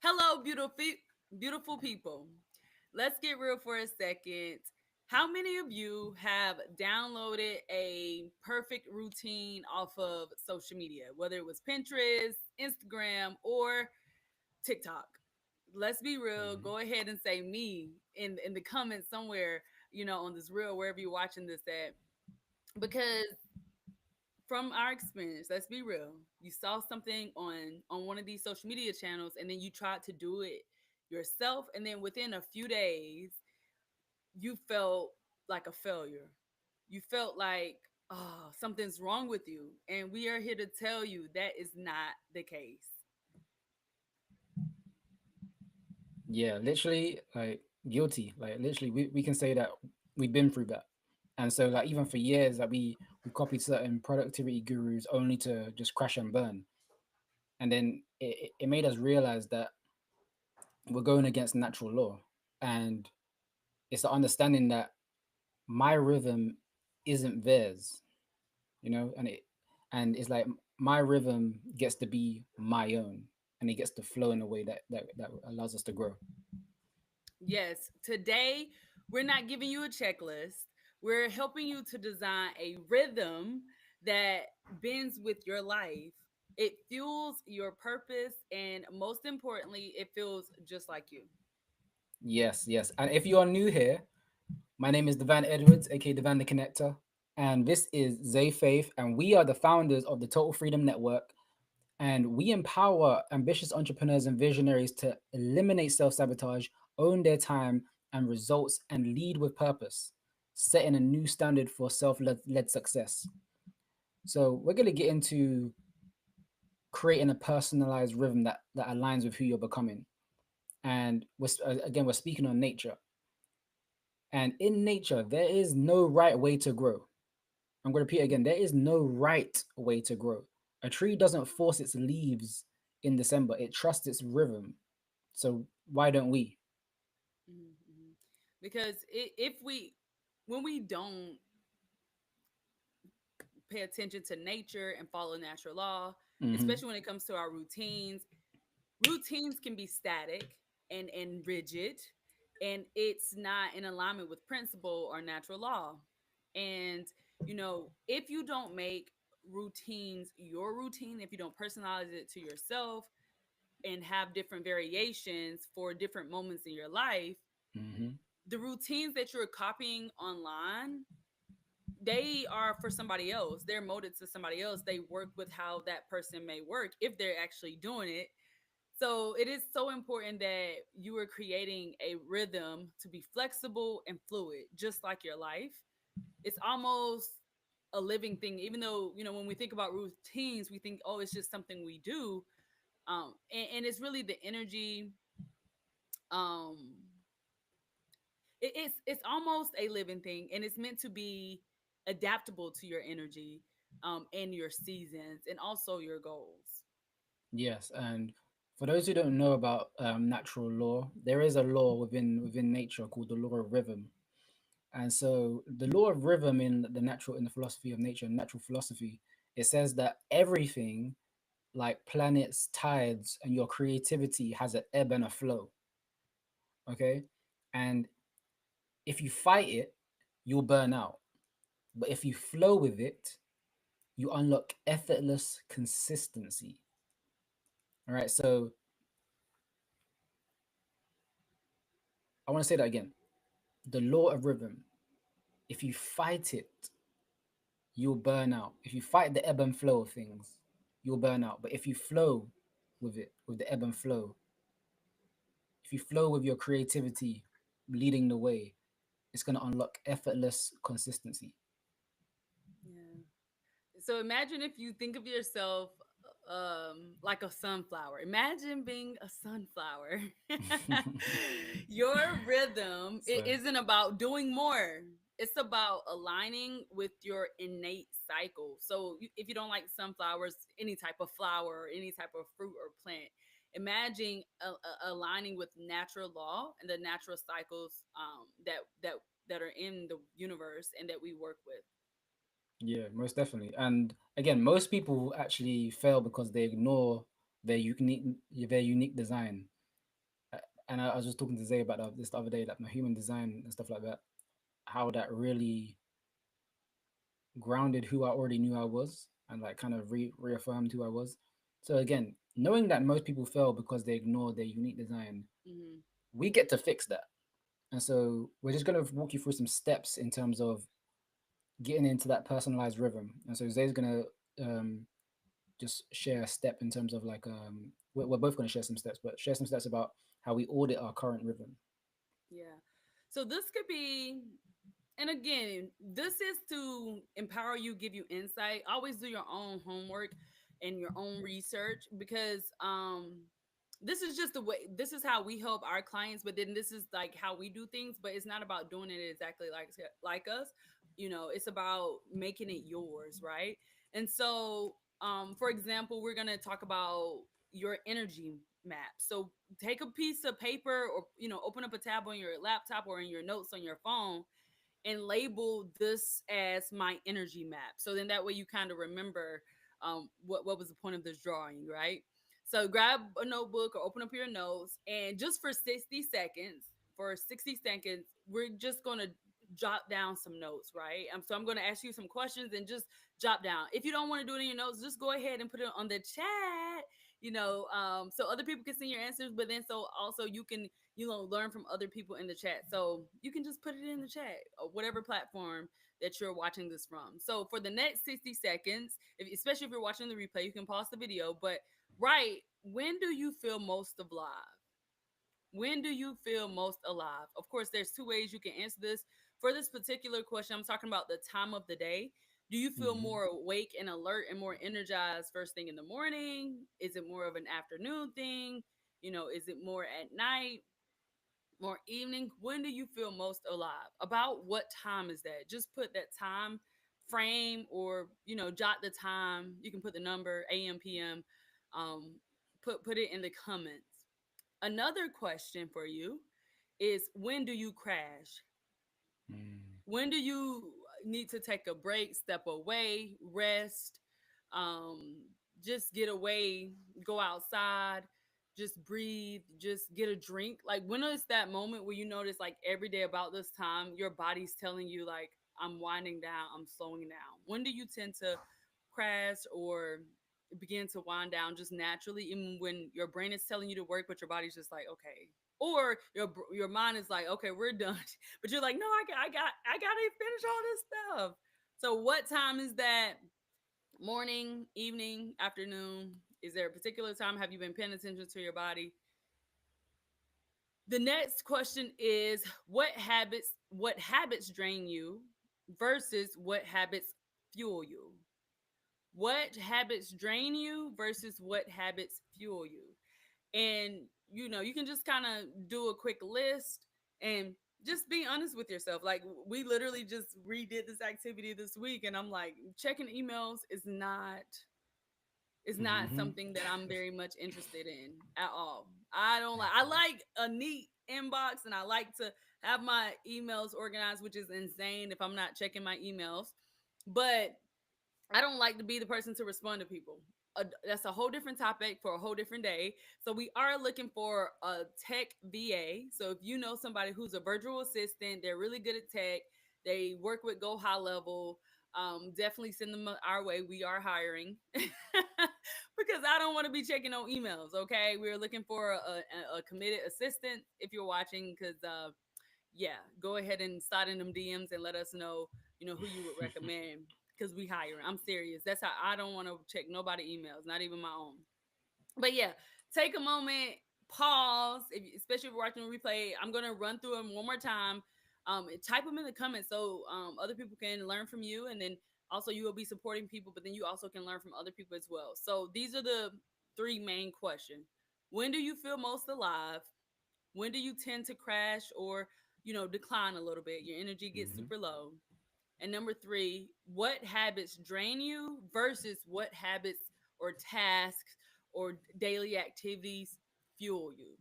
Hello, beautiful people. Let's get real for a second. How many of you have downloaded a perfect routine off of social media, whether it was Pinterest, Instagram, or TikTok? Let's be real. Mhm. Go ahead and say me in the comments somewhere, on this reel, wherever you're watching this at. Because from our experience, let's be real. You saw something on one of these social media channels and then you tried to do it yourself, and then within a few days you felt like a failure. You felt like, oh, something's wrong with you. And we are here to tell you that is not the case. Yeah, literally, like guilty. Like literally, we can say that we've been through that. And so, like even for years, that we copied certain productivity gurus only to just crash and burn. And then it made us realize that we're going against natural law, and it's the understanding that my rhythm isn't theirs, and it's like my rhythm gets to be my own, and it gets to flow in a way that allows us to grow. Yes, today we're not giving you a checklist. We're helping you to design a rhythm that bends with your life. It fuels your purpose, and most importantly, it feels just like you. Yes, yes. And if you are new here, my name is Devan Edwards, aka Devan the Connector, and this is Zay Faith, and we are the founders of the Total Freedom Network. And we empower ambitious entrepreneurs and visionaries to eliminate self sabotage, own their time and results, and lead with purpose, setting a new standard for self led success. So, we're going to get into creating a personalized rhythm that aligns with who you're becoming. And again, we're speaking on nature. And in nature, there is no right way to grow. I'm going to repeat again, there is no right way to grow. A tree doesn't force its leaves in December, it trusts its rhythm. So why don't we? Mhm. Because if we, when we don't pay attention to nature and follow natural law, Hmm. especially when it comes to our routines can be static and rigid, and it's not in alignment with principle or natural law. And if you don't make routines your routine, if you don't personalize it to yourself and have different variations for different moments in your life, Hmm. the routines that you're copying online, they are for somebody else. They're molded to somebody else. They work with how that person may work if they're actually doing it. So it is so important that you are creating a rhythm to be flexible and fluid, just like your life. It's almost a living thing, even though, when we think about routines, we think, oh, it's just something we do. And it's really the energy. Um, it's almost a living thing, and it's meant to be adaptable to your energy, and your seasons, and also your goals. Yes, and for those who don't know about natural law, there is a law within nature called the law of rhythm. And so the law of rhythm in the philosophy of nature, natural philosophy, it says that everything like planets, tides, and your creativity has an ebb and a flow. Okay. And if you fight it, you'll burn out. But if you flow with it, you unlock effortless consistency. All right. So I want to say that again. The law of rhythm. If you fight it, you'll burn out. If you fight the ebb and flow of things, you'll burn out. But if you flow with it, with the ebb and flow, if you flow with your creativity leading the way, it's going to unlock effortless consistency. Yeah. So imagine if you think of yourself like a sunflower. Imagine being a sunflower. Your rhythm, it So, isn't about doing more. It's about aligning with your innate cycle. So if you don't like sunflowers, any type of flower or any type of fruit or plant, imagine aligning with natural law and the natural cycles, that are in the universe and that we work with. yeah, most definitely. And again, most people actually fail because they ignore their unique design. And I was just talking to Zay about this the other day, like my human design and stuff like that, how that really grounded who I already knew I was and like kind of reaffirmed who I was. So again, knowing that most people fail because they ignore their unique design, Mm-hmm. we get to fix that. And so we're just going to walk you through some steps in terms of getting into that personalized rhythm. And so Zay's going to just share a step in terms of like, we're both going to share some steps, but share some steps about how we audit our current rhythm. Yeah. So this could be, and again, this is to empower you, give you insight. Always do your own homework and your own research, because this is just the way, this is how we help our clients, but then this is like how we do things, but it's not about doing it exactly like us. It's about making it yours, right? And so for example, we're going to talk about your energy map. So take a piece of paper, or open up a tab on your laptop or in your notes on your phone, and label this as my energy map. So then that way you kind of remember what was the point of this drawing, right? So grab a notebook or open up your notes, and just for 60 seconds, we're just going to jot down some notes, right? So I'm going to ask you some questions and just jot down. If you don't want to do it in your notes, just go ahead and put it on the chat, so other people can see your answers, but then so also you can learn from other people in the chat. So you can just put it in the chat or whatever platform that you're watching this from. So for the next 60 seconds, especially if you're watching the replay, you can pause the video, but right, when do you feel most alive? When do you feel most alive? Of course, there's two ways you can answer this. For this particular question, I'm talking about the time of the day. Do you feel Mm-hmm. more awake and alert and more energized first thing in the morning? Is it more of an afternoon thing? Is it more at night, more evening? When do you feel most alive? About what time is that? Just put that time frame, or jot the time. You can put the number, AM, PM. Um, put it in the comments. Another question for you is, when do you crash? Mm. When do you need to take a break, step away, rest, um, just get away, go outside, just breathe, just get a drink? Like, when is that moment where you notice, like, every day about this time, your body's telling you, like, I'm winding down, I'm slowing down? When do you tend to crash or begin to wind down just naturally, even when your brain is telling you to work, but your body's just like, okay? Or your mind is like, okay, we're done. But you're like, no, I gotta finish all this stuff. So what time is that? Morning, evening, afternoon? Is there a particular time? Have you been paying attention to your body? The next question is, what habits drain you versus what habits fuel you? What habits drain you versus what habits fuel you? And you can just kind of do a quick list and just be honest with yourself. Like, we literally just redid this activity this week, and I'm like, checking emails is not Mm-hmm. something that I'm very much interested in at all. I like a neat inbox, and I like to have my emails organized, which is insane if I'm not checking my emails. But I don't like to be the person to respond to people. That's a whole different topic for a whole different day. So we are looking for a tech VA. So if you know somebody who's a virtual assistant, they're really good at tech, they work with Go High Level, definitely send them our way. We are hiring because I don't want to be checking on emails. Okay, we're looking for a committed assistant. If you're watching, because yeah, go ahead and slide in them DMs and let us know, who you would recommend, because we hiring. I'm serious. That's how I don't want to check nobody emails, not even my own. But yeah, take a moment, pause, especially if you're watching a replay. I'm gonna run through them one more time. Type them in the comments so other people can learn from you, and then also you will be supporting people, but then you also can learn from other people as well. So these are the three main questions. When do you feel most alive? When do you tend to crash or decline a little bit? Your energy gets Mm-hmm. super low. And number three, what habits drain you versus what habits or tasks or daily activities fuel you?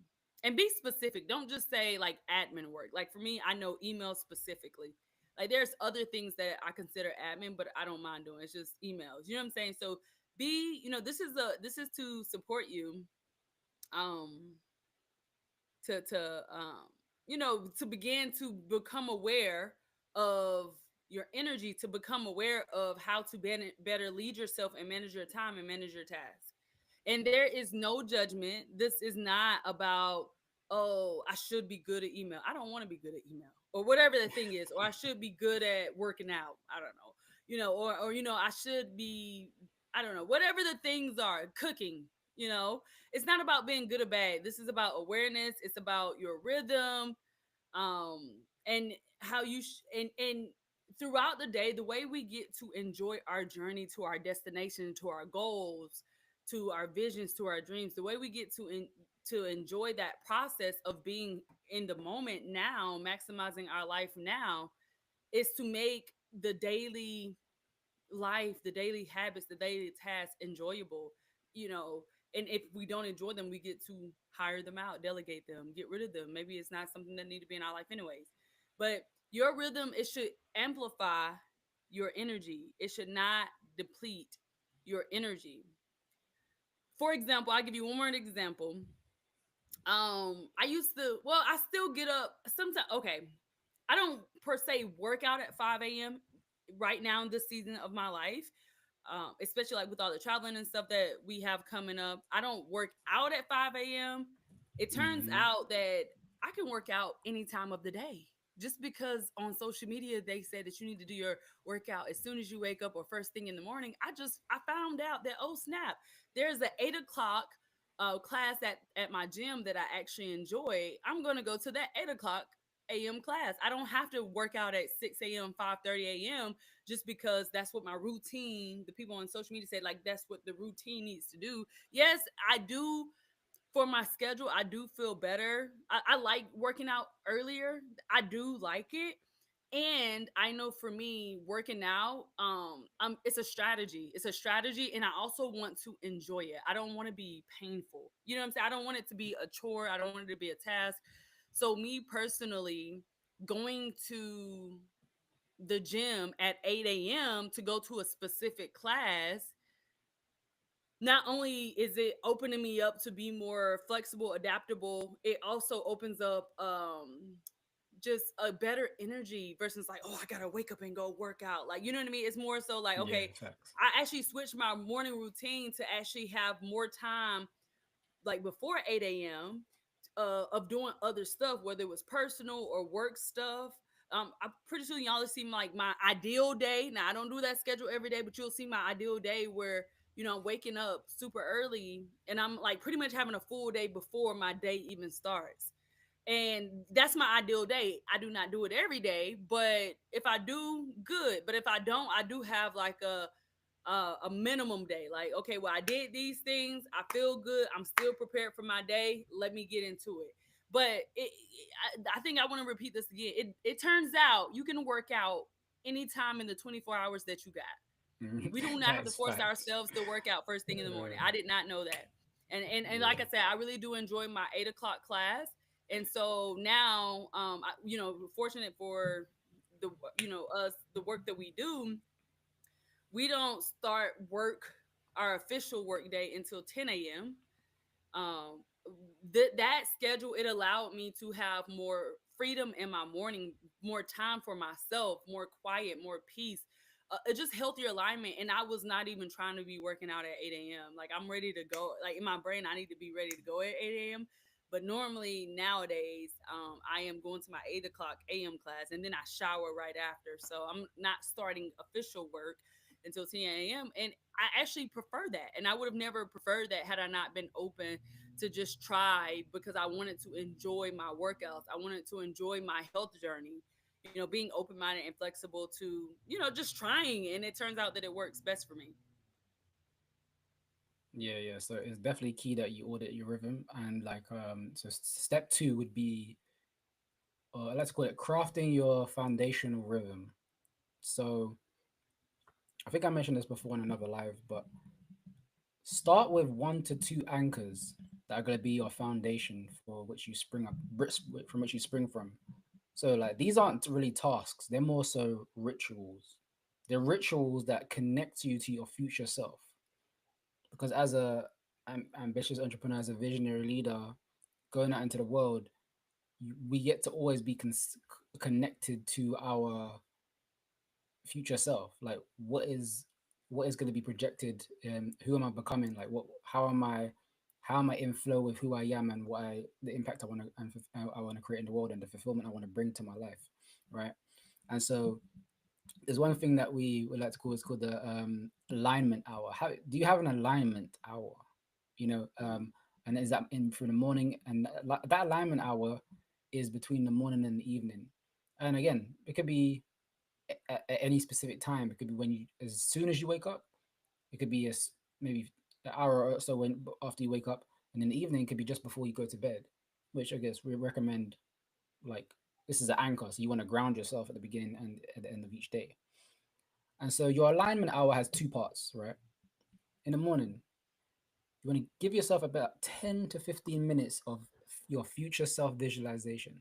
And be specific. Don't just say like admin work. Like for me, I know emails specifically. Like there's other things that I consider admin, but I don't mind doing. It's just emails. You know what I'm saying? So this is to support you. Um to to begin to become aware of your energy, to become aware of how to better lead yourself and manage your time and manage your tasks. And there is no judgment. This is not about, oh, I should be good at email. I don't want to be good at email, or whatever the thing is, or I should be good at working out. I don't know, or I should be, I don't know, whatever the things are, cooking. It's not about being good or bad. This is about awareness. It's about your rhythm, and how and throughout the day, the way we get to enjoy our journey to our destination, to our goals, to our visions, to our dreams, the way we get to enjoy that process of being in the moment now, maximizing our life now, is to make the daily life, the daily habits, the daily tasks enjoyable. you know and if we don't enjoy them, we get to hire them out, delegate them, get rid of them. Maybe it's not something that need to be in our life anyways. But your rhythm, it should amplify your energy. It should not deplete your energy. For example, I'll give you one more example. I used to, well, I still get up sometimes. Okay, I don't per se work out at 5 a.m. right now in this season of my life, especially like with all the traveling and stuff that we have coming up. I don't work out at 5 a.m. It turns Hmm. out that I can work out any time of the day. Just because on social media they said that you need to do your workout as soon as you wake up or first thing in the morning, I found out that, oh snap, there's an 8 o'clock class at my gym that I actually enjoy. I'm gonna go to that 8 o'clock a.m. class. I don't have to work out at 6 a.m., 5:30 a.m. just because that's what my routine, the people on social media said, like, that's what the routine needs to do. Yes, I do. For my schedule, I do feel better. I like working out earlier. I do like it. And I know for me, working out, it's a strategy. It's a strategy, and I also want to enjoy it. I don't want to be painful. You know what I'm saying? I don't want it to be a chore. I don't want it to be a task. So me personally, going to the gym at 8 a.m. to go to a specific class, not only is it opening me up to be more flexible, adaptable, it also opens up just a better energy versus like, oh, I gotta wake up and go work out. Like, you know what I mean? It's more so like, Yeah, okay, facts. I actually switched my morning routine to actually have more time, like before 8 a.m., of doing other stuff, whether it was personal or work stuff. I'm pretty sure y'all have seen like my ideal day. Now I don't do that schedule every day, but you'll see my ideal day where I'm waking up super early and I'm like pretty much having a full day before my day even starts. And that's my ideal day. I do not do it every day, but if I do, good. But if I don't, I do have like a minimum day. Like, okay, well, I did these things. I feel good. I'm still prepared for my day. Let me get into it. But I think I want to repeat this again. It turns out you can work out anytime in the 24 hours that you got. Mhm. We do not have to That's force facts. ourselves to work out first thing in the morning. Uh, I did not know that. And yeah. like I said, I really do enjoy my 8 o'clock class. And so now, fortunate for the us, the work that we do, we don't start work, our official work day, until 10 a.m. um that schedule, it allowed me to have more freedom in my morning, more time for myself, more quiet, more peace, just healthier alignment. And I was not even trying to be working out at 8 a.m. Like, I'm ready to go, like in my brain I need to be ready to go at 8 a.m. But normally nowadays, I am going to my 8 o'clock a.m. class, and then I shower right after, so I'm not starting official work until 10 a.m. And I actually prefer that, and I would have never preferred that had I not been open to just try, because I wanted to enjoy my workouts. I wanted to enjoy my health journey, being open minded and flexible to, just trying. And it turns out that it works best for me. Yeah, yeah. So it's definitely key that you audit your rhythm, and like so step two would be let's call it crafting your foundational rhythm. So I think I mentioned this before in another live, but start with 1 to 2 anchors that are going to be your foundation for which you spring up, from which you spring from. So like these aren't really tasks; they're more so rituals. They're rituals that connect you to your future self. Because as a ambitious entrepreneur, as a visionary leader, going out into the world, we get to always be connected to our future self. Like, what is going to be projected, who am I becoming, like what how am I in flow with who I am, and the impact I want to, and I want to create in the world, and the fulfillment I want to bring to my life, right? And so there's one thing that we would like to call, it's called the alignment hour. How do you have an alignment hour? You know, and is that in for the morning? And that alignment hour is between the morning and the evening. And again, it could be at any specific time. It could be when you, as soon as you wake up. It could be maybe an hour or so when after you wake up, and in the evening it could be just before you go to bed. Which I guess we recommend, like, this is an anchor, so you want to ground yourself at the beginning and at the end of each day. And so your alignment hour has two parts, right? In the morning, you want to give yourself about 10 to 15 minutes of your future self visualization.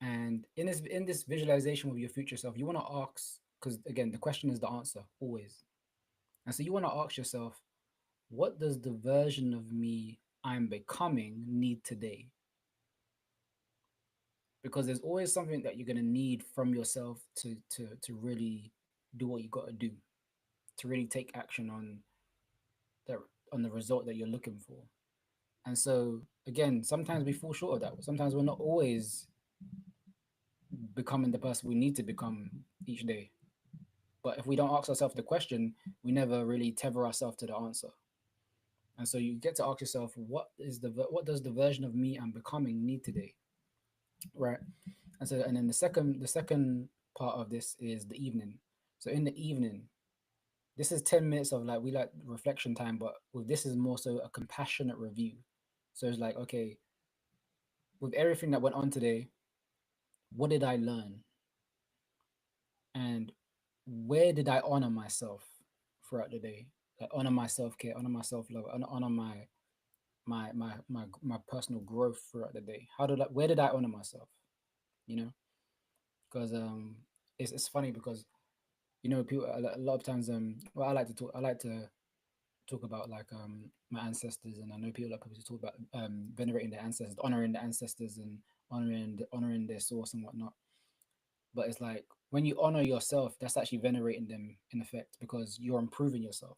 And in this visualization of your future self, you want to ask, because again, the question is the answer always. And so you want to ask yourself, what does the version of me I'm becoming need today? Because there's always something that you're gonna need from yourself to really do what you gotta do, to really take action the on the result that you're looking for. And so again, sometimes we fall short of that. Sometimes we're not always becoming the person we need to become each day. But if we don't ask ourselves the question, we never really tether ourselves to the answer. And so you get to ask yourself, what does the version of me I'm becoming need today, right? And so, and then the second part of this is the evening. So in the evening, this is 10 minutes of, like, we like reflection time, but with this is more so a compassionate review. So it's like, okay, with everything that went on today, what did I learn, and where did I honor myself throughout the day? Like, honor my self care, honor my self love, honor my personal growth throughout the day. Where did I honor myself? You know, because it's funny because, people a lot of times, well, I like to talk about, like, my ancestors, and I know people like to talk about venerating their ancestors, honoring the ancestors, and honoring their source and whatnot. But it's like, when you honor yourself, that's actually venerating them in effect, because you're improving yourself.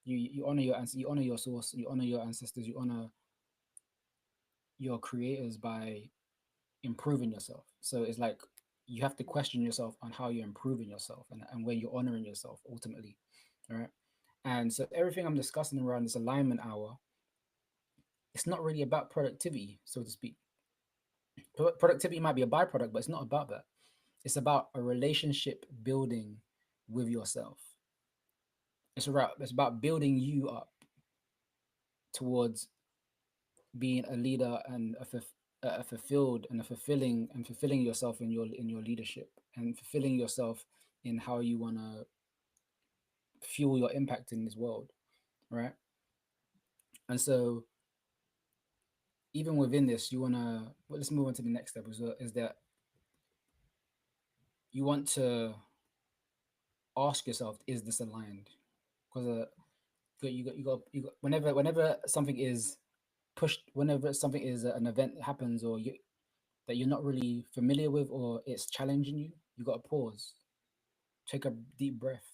You honor you honor your source, you honor your ancestors, you honor your creators by improving yourself. So it's like, you have to question yourself on how you're improving yourself, and where you're honoring yourself ultimately. All right. And so everything I'm discussing around this alignment hour, it's not really about productivity, so to speak. Productivity might be a byproduct, but it's not about that. It's about a relationship building with yourself. It's about building you up towards being a leader, and a fulfilled and a fulfilling yourself in your leadership, and fulfilling yourself in how you want to fuel your impact in this world, right? And so, even within this, you want to, well, let's move on to the next step, is that you want to ask yourself, is this aligned? Because whenever something is pushed, whenever something is an event happens, or that you're not really familiar with, or it's challenging you, you got to pause, take a deep breath,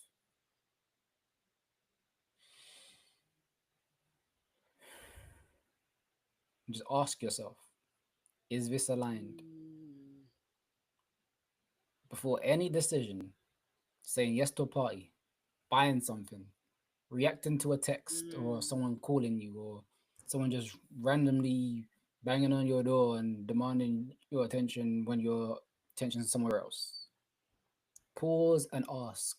and just ask yourself, is this aligned? Mm. Before any decision, saying yes to a party, buying something, reacting to a text, or Mm. someone calling you, or someone just randomly banging on your door and demanding your attention when your attention's somewhere else. Pause and ask,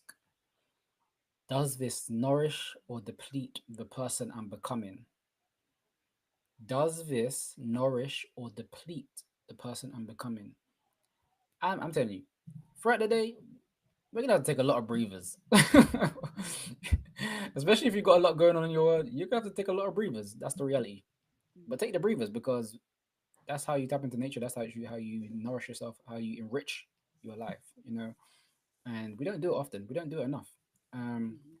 does this nourish or deplete the person I'm becoming? Does this nourish or deplete the person I'm becoming? I'm telling you, throughout the day, we're gonna have to take a lot of breathers. Especially if you've got a lot going on in your world, you're gonna have to take a lot of breathers. That's the reality. But take the breathers, because that's how you tap into nature. That's how you nourish yourself, how you enrich your life. And we don't do it often. We don't do it enough. Um, Mhm.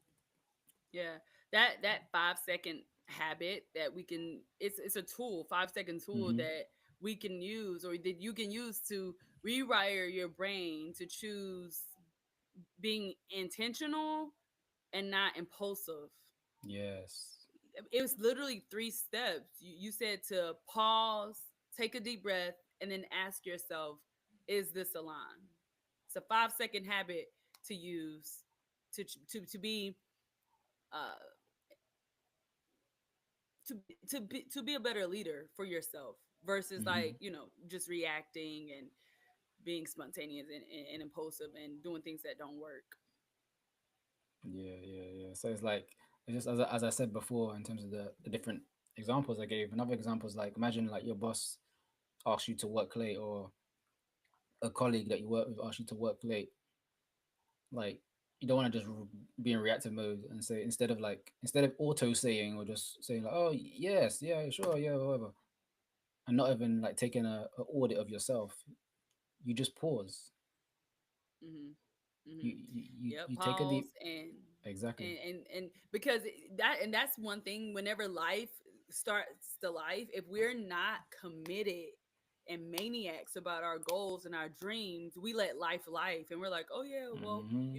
Yeah, that 5 second habit that we can, it's a tool, 5 second tool mhm. that we can use, or that you can use to rewire your brain to choose being intentional and not impulsive. Yes. It was literally 3 steps. You said to pause, take a deep breath, and then ask yourself, is this a line? It's a 5 second habit to use to be uh to be a better leader for yourself versus like Hmm. just reacting and being spontaneous and impulsive and doing things that don't work. Yeah, yeah, yeah. So it's like it's just as I said before in terms of the different examples I gave. Another example is like imagine like your boss asks you to work late, or a colleague that you work with asks you to work late. Like you don't want to just be in reactive mode and say instead of auto saying or just saying like oh yes yeah sure yeah whatever, and not even like taking a audit of yourself. You just pause. Hmm. You Hmm. you you, Yep, you take a pause deep and exactly. because that's one thing. Whenever life starts to life, if we're not committed and maniacs about our goals and our dreams, we let life and we're like, oh yeah, well, Hmm.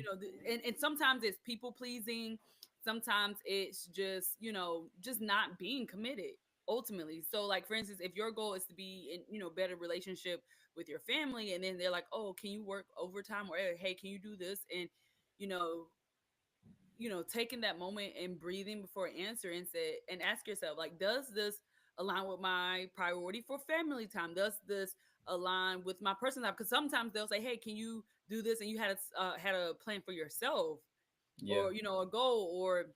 and sometimes it's people pleasing, sometimes it's just just not being committed ultimately. So like for instance, if your goal is to be in better relationship with your family, and then they're like, oh, can you work overtime, or hey, can you do this, and you know taking that moment and breathing before answering, and ask yourself, like, does this align with my priority for family time? Does this align with my personal life? Because sometimes they'll say, hey, can you do this, and you had a plan for yourself, Yeah. or a goal, or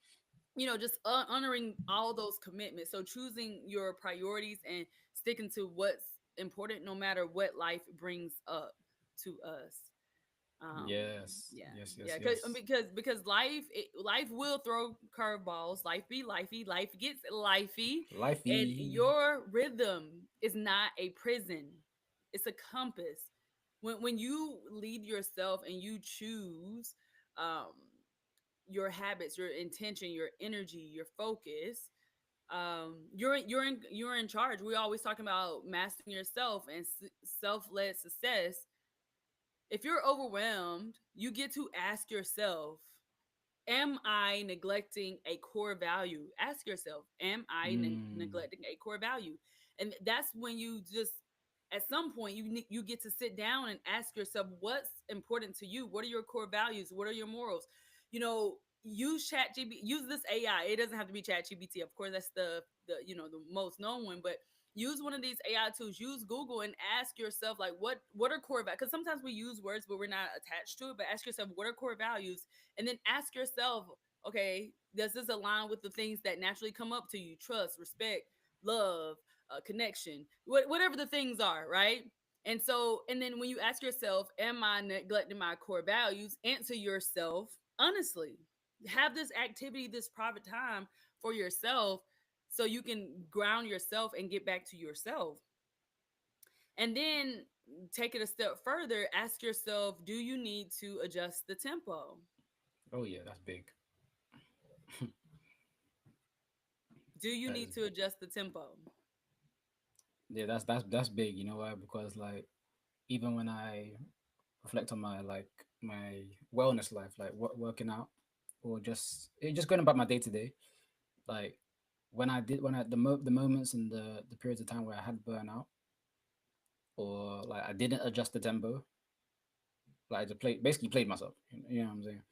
just honoring all those commitments. So choosing your priorities and sticking to what's important, no matter what life brings up to us. um Yes. yeah, Yes. yeah, Yes. Yes. because life will throw curveballs. Life be lifey, life gets lifey, and Lifey. your rhythm is not a prison, it's a compass. When you lead yourself and you choose um your habits, your intention, your energy, your focus, you're in charge. We're always talking about mastering yourself and self-led success. If you're overwhelmed, you get to ask yourself, am I neglecting a core value? Ask yourself, am I Mm. neglecting a core value? And that's when you just, at some point, you get to sit down and ask yourself, what's important to you? What are your core values? What are your morals? Use use this AI. It doesn't have to be ChatGPT. Of course, that's the most known one, but use one of these AI tools. Use Google and ask yourself, like, what are core values? Because sometimes we use words but we're not attached to it. But ask yourself, what are core values? And then ask yourself, okay, does this align with the things that naturally come up to you? Trust, respect, love, connection, whatever the things are, right? And then when you ask yourself, am I neglecting my core values? Answer yourself honestly. Have this activity, this private time for yourself, so you can ground yourself and get back to yourself. And then take it a step further, ask yourself, do you need to adjust the tempo? Oh yeah, that's big. Do you That need is to adjust the tempo? yeah, that's big. You know why? Because like even when I reflect on my my wellness life, like working out or just going about my day to day, like when I the moments and the periods of time where I had burnout or like I didn't adjust the tempo, like I just basically played myself. You know what I'm saying?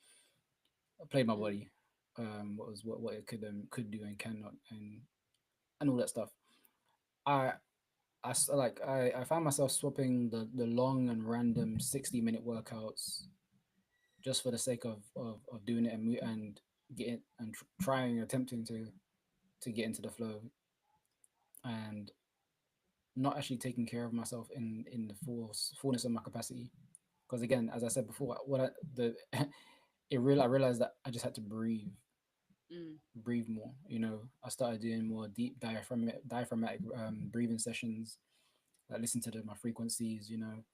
I played my Mm, body, what it could do and cannot and all that stuff. I I found myself swapping the long and random 60-minute workouts just for the sake of doing it and getting and trying attempting to get into the flow and not actually taking care of myself in the fullness of my capacity. Because again, as I said before, what I, the I realized that I just had to mm, breathe more. You know, I started doing more deep diaphragmatic breathing sessions. Like listen to my frequencies. You know,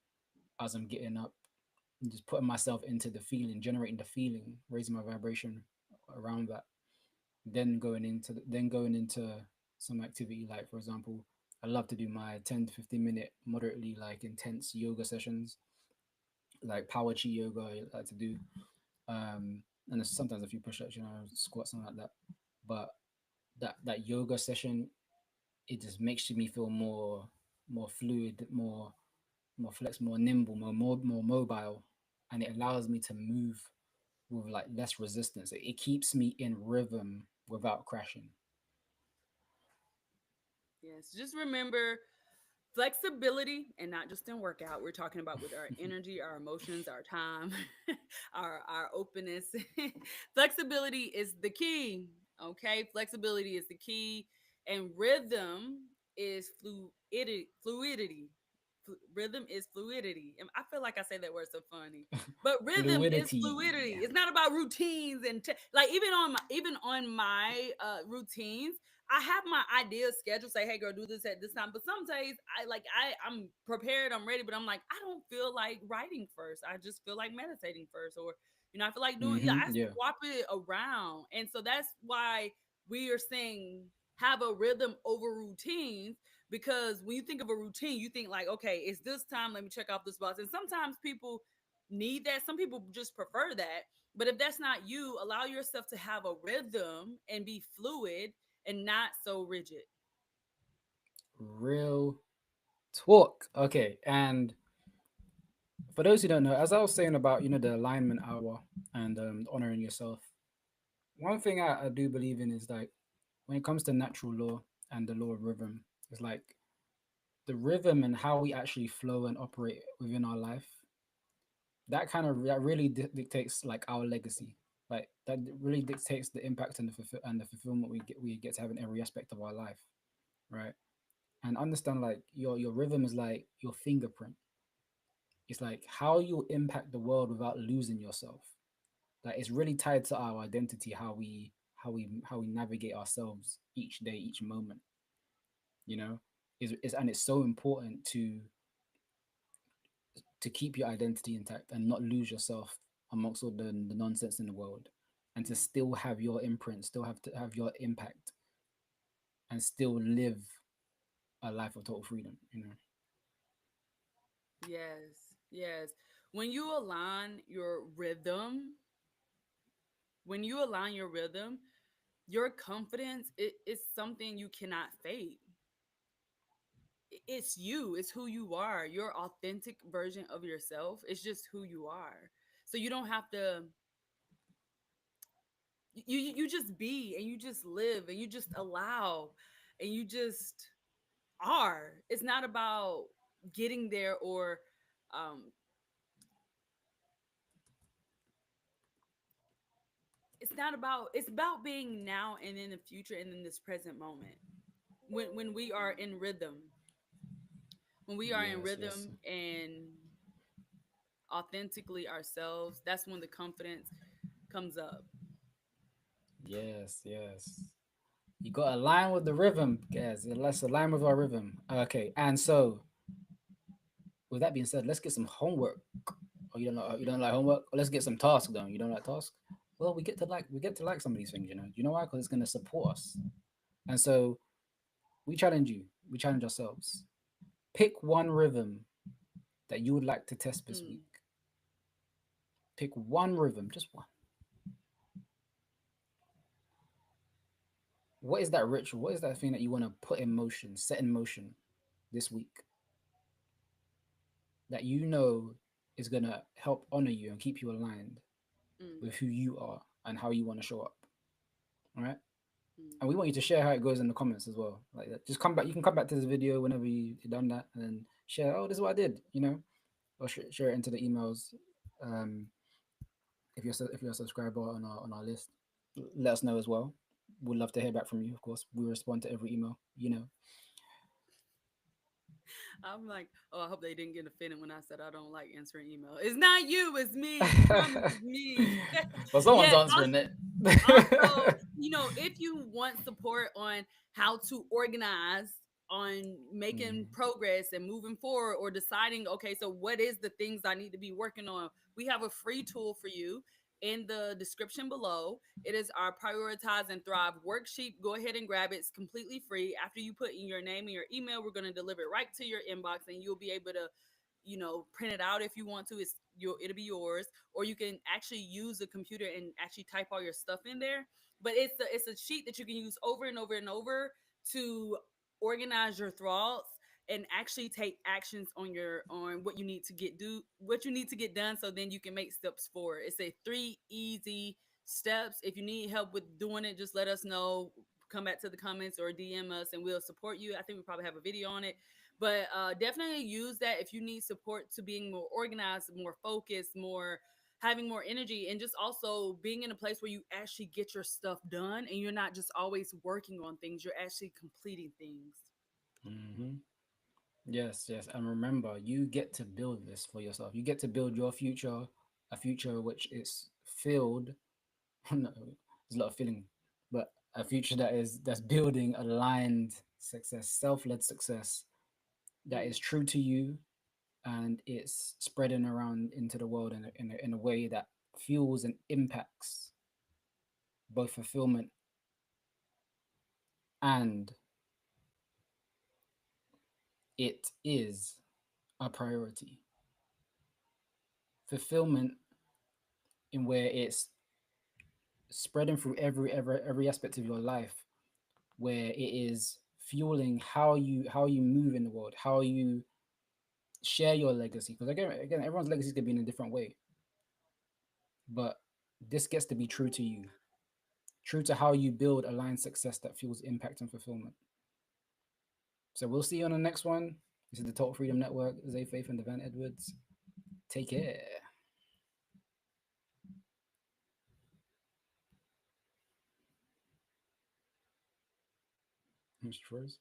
as I'm getting up, and just putting myself into the feeling, generating the feeling, raising my vibration around that. Then going into some activity like, for example, I love to do my 10 to 15 minute moderately like intense yoga sessions, like power chi yoga I like to do. And there's sometimes a few push-ups, squats, something like that. But that yoga session, it just makes me feel more fluid, more flex, more nimble, more mobile, and it allows me to move with like less resistance. It keeps me in rhythm without crashing. Yes, just remember flexibility, and not just in workout. We're talking about with our energy, our emotions, our time, our openness. Flexibility is the key. Okay, flexibility is the key, and rhythm is fluidity. Rhythm is fluidity. And I feel like I say that word so funny, but rhythm is Fluidity. fluidity. It's not about routines and like even on my routines. I have my ideas scheduled. Say, hey, girl, do this at this time. But some days I'm prepared, I'm ready, but I'm like, I don't feel like writing first. I just feel like meditating first, or I feel like doing. Yeah, I Yeah. swap it around, and so that's why we are saying have a rhythm over routines. Because when you think of a routine, you think like, okay, it's this time. Let me check off this box. And sometimes people need that. Some people just prefer that. But if that's not you, allow yourself to have a rhythm and be fluid and not so rigid. Real talk. Okay. And for those who don't know, as I was saying about, the alignment hour and honoring yourself, one thing I do believe in is like when it comes to natural law and the law of rhythm, it's like the rhythm and how we actually flow and operate within our life. That really dictates like our legacy. Like that really dictates the impact and the fulfillment we get to have in every aspect of our life, right? And understand like your rhythm is like your fingerprint. It's like how you impact the world without losing yourself. Like it's really tied to our identity, how we navigate ourselves each day, each moment. You know, and it's so important to keep your identity intact and not lose yourself amongst all the nonsense in the world, and to Yeah. still have your imprint, still have to have your impact, and still live a life of total freedom. Yes. Yes. When you align your rhythm, when you align your rhythm, your confidence is something you cannot fake. It's you. It's who you are. Your authentic version of yourself. It's just who you are. So you don't have to. You just be and you just live and you just allow and you just are. It's not about getting there or um it's about being now and in the future and in this present moment. When we are in rhythm, when we are in Yes, yes, rhythm and authentically ourselves, that's when the confidence comes up. yes. You got to align with the rhythm, guys. Let's align with our rhythm. Okay, and so with that being said, let's get some homework. Oh, you don't like homework? Well, let's get some tasks done. You don't like tasks? Well, we get to like some of these things. You know why? Because it's gonna support us. And so we challenge you. We challenge ourselves. Pick one rhythm that you would like to test this Mm, week. Pick one rhythm, just one. What is that ritual? What is that thing that you want to put in motion, set in motion this week that you know is gonna help honor you and keep you aligned mm, with who you are and how you want to show up? All right. mm. And we want you to share how it goes in the comments as well. Like that. Just come back. You can come back to this video whenever you've done that, and then share. Oh, this is what I did. Or share it into the emails. Um, if you're a subscriber on our list, let us know as well. We'd love to hear back from you. Of course, we respond to every email. I'm like, oh, I hope they didn't get offended when I said I don't like answering email. It's not you, it's me. I promise it's me. Well, someone's Yes. answering it. Also, if you want support on how to organize, on making Mm, progress and moving forward, or deciding, okay, so what is the things I need to be working on, we have a free tool for you. in the description below. It is our Prioritize and Thrive worksheet. Go ahead and grab it. It's completely free. After you put in your name and your email, we're going to deliver it right to your inbox, and you'll be able to, print it out if you want to. It'll be yours, or you can actually use the computer and actually type all your stuff in there. But it's a sheet that you can use over and over and over to organize your thoughts and actually take actions on what you need to get done, so then you can make steps forward. It's a 3 easy steps. If you need help with doing it, just let us know. Come back to the comments or DM us and we'll support you. I think we probably have a video on it, but definitely use that if you need support to being more organized, more focused, more having more energy, and just also being in a place where you actually get your stuff done and you're not just always working on things, you're actually completing things. Hmm. Yes, yes. And remember, you get to build this for yourself. You get to build your future, a future which is filled. No, there's a lot of feeling, but a future that's building aligned success, self-led success that is Mm. true to you, and it's spreading around into the world in a way that fuels and impacts both fulfillment and it is a priority. Fulfillment in where it's spreading through every aspect of your life, where it is fueling how you move in the world, how you share your legacy. Because again, everyone's legacy is gonna be in a different way, but this gets to be true to you, true to how you build aligned success that fuels impact and fulfillment. So we'll see you on the next one. This is the Total Freedom Network. Zay Faith and Devan Edwards. Take care. Mr. Froze.